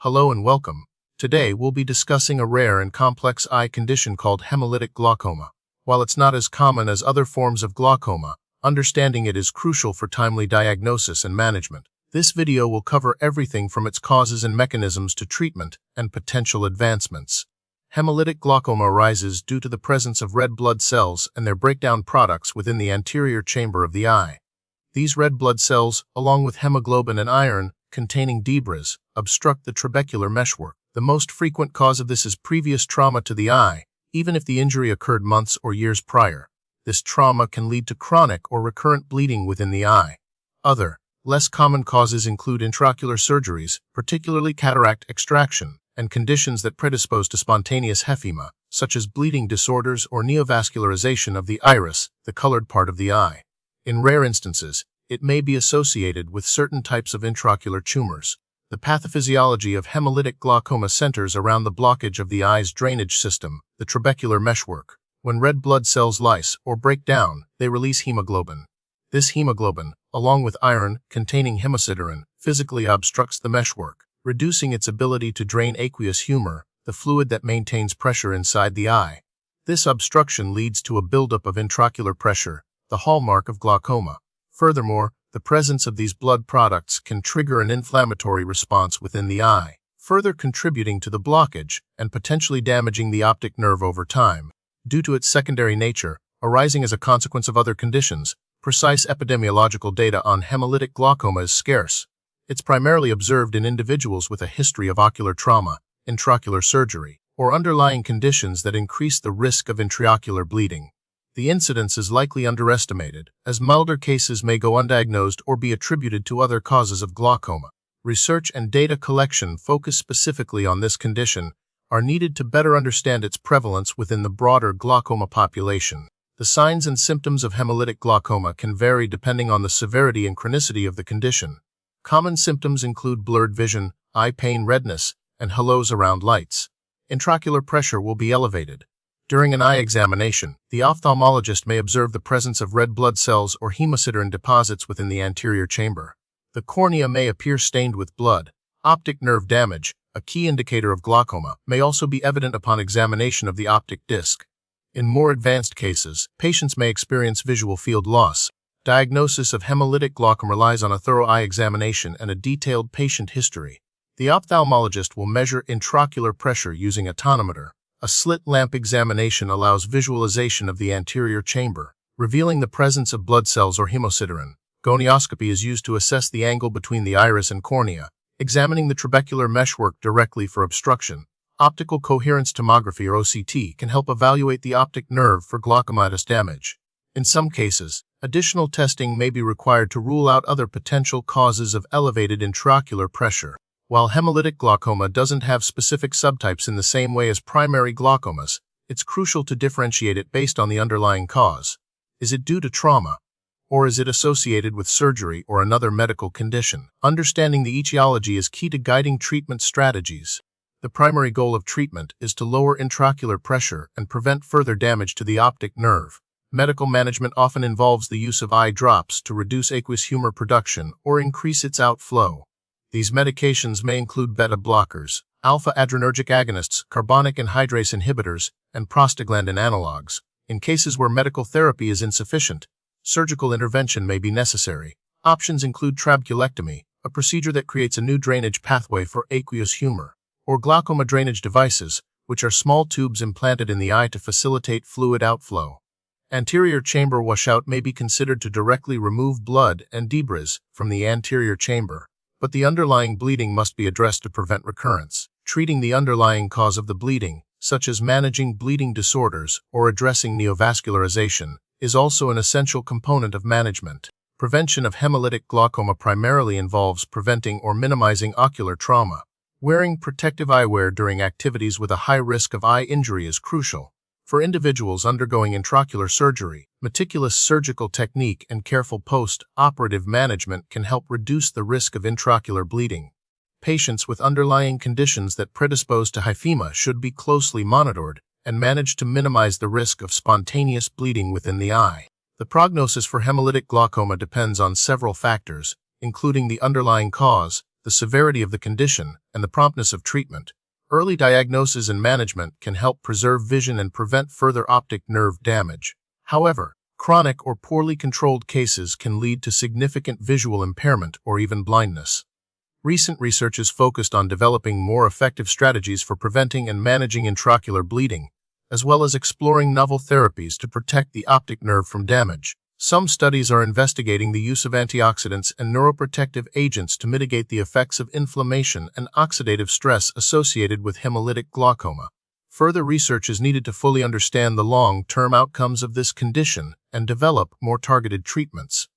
Hello and welcome. Today we'll be discussing a rare and complex eye condition called hemolytic glaucoma. While it's not as common as other forms of glaucoma, understanding it is crucial for timely diagnosis and management. This video will cover everything from its causes and mechanisms to treatment and potential advancements. Hemolytic glaucoma arises due to the presence of red blood cells and their breakdown products within the anterior chamber of the eye. These red blood cells, along with hemoglobin and iron, containing debris, obstruct the trabecular meshwork. The most frequent cause of this is previous trauma to the eye, even if the injury occurred months or years prior. This trauma can lead to chronic or recurrent bleeding within the eye. Other, less common causes include intraocular surgeries, particularly cataract extraction, and conditions that predispose to spontaneous hephema, such as bleeding disorders or neovascularization of the iris, the colored part of the eye. In rare instances, it may be associated with certain types of intraocular tumors. The pathophysiology of hemolytic glaucoma centers around the blockage of the eye's drainage system, the trabecular meshwork. When red blood cells lyse or break down, they release hemoglobin. This hemoglobin, along with iron containing hemosiderin, physically obstructs the meshwork, reducing its ability to drain aqueous humor, the fluid that maintains pressure inside the eye. This obstruction leads to a buildup of intraocular pressure, the hallmark of glaucoma. Furthermore, the presence of these blood products can trigger an inflammatory response within the eye, further contributing to the blockage and potentially damaging the optic nerve over time. Due to its secondary nature, arising as a consequence of other conditions, precise epidemiological data on hemolytic glaucoma is scarce. It's primarily observed in individuals with a history of ocular trauma, intraocular surgery, or underlying conditions that increase the risk of intraocular bleeding. The incidence is likely underestimated, as milder cases may go undiagnosed or be attributed to other causes of glaucoma. Research and data collection focused specifically on this condition are needed to better understand its prevalence within the broader glaucoma population. The signs and symptoms of hemolytic glaucoma can vary depending on the severity and chronicity of the condition. Common symptoms include blurred vision, eye pain, redness, and halos around lights. Intraocular pressure will be elevated. During an eye examination, the ophthalmologist may observe the presence of red blood cells or hemosiderin deposits within the anterior chamber. The cornea may appear stained with blood. Optic nerve damage, a key indicator of glaucoma, may also be evident upon examination of the optic disc. In more advanced cases, patients may experience visual field loss. Diagnosis of hemolytic glaucoma relies on a thorough eye examination and a detailed patient history. The ophthalmologist will measure intraocular pressure using a tonometer. A slit lamp examination allows visualization of the anterior chamber, revealing the presence of blood cells or hemosiderin. Gonioscopy is used to assess the angle between the iris and cornea, examining the trabecular meshwork directly for obstruction. Optical coherence tomography, or OCT, can help evaluate the optic nerve for glaucomatous damage. In some cases, additional testing may be required to rule out other potential causes of elevated intraocular pressure. While hemolytic glaucoma doesn't have specific subtypes in the same way as primary glaucomas, it's crucial to differentiate it based on the underlying cause. Is it due to trauma? Or is it associated with surgery or another medical condition? Understanding the etiology is key to guiding treatment strategies. The primary goal of treatment is to lower intraocular pressure and prevent further damage to the optic nerve. Medical management often involves the use of eye drops to reduce aqueous humor production or increase its outflow. These medications may include beta blockers, alpha-adrenergic agonists, carbonic anhydrase inhibitors, and prostaglandin analogs. In cases where medical therapy is insufficient, surgical intervention may be necessary. Options include trabeculectomy, a procedure that creates a new drainage pathway for aqueous humor, or glaucoma drainage devices, which are small tubes implanted in the eye to facilitate fluid outflow. Anterior chamber washout may be considered to directly remove blood and debris from the anterior chamber, but the underlying bleeding must be addressed to prevent recurrence. Treating the underlying cause of the bleeding, such as managing bleeding disorders or addressing neovascularization, is also an essential component of management. Prevention of hemolytic glaucoma primarily involves preventing or minimizing ocular trauma. Wearing protective eyewear during activities with a high risk of eye injury is crucial. For individuals undergoing intraocular surgery, meticulous surgical technique and careful post-operative management can help reduce the risk of intraocular bleeding. Patients with underlying conditions that predispose to hyphema should be closely monitored and managed to minimize the risk of spontaneous bleeding within the eye. The prognosis for hemolytic glaucoma depends on several factors, including the underlying cause, the severity of the condition, and the promptness of treatment. Early diagnosis and management can help preserve vision and prevent further optic nerve damage. However, chronic or poorly controlled cases can lead to significant visual impairment or even blindness. Recent research is focused on developing more effective strategies for preventing and managing intraocular bleeding, as well as exploring novel therapies to protect the optic nerve from damage. Some studies are investigating the use of antioxidants and neuroprotective agents to mitigate the effects of inflammation and oxidative stress associated with hemolytic glaucoma. Further research is needed to fully understand the long-term outcomes of this condition and develop more targeted treatments.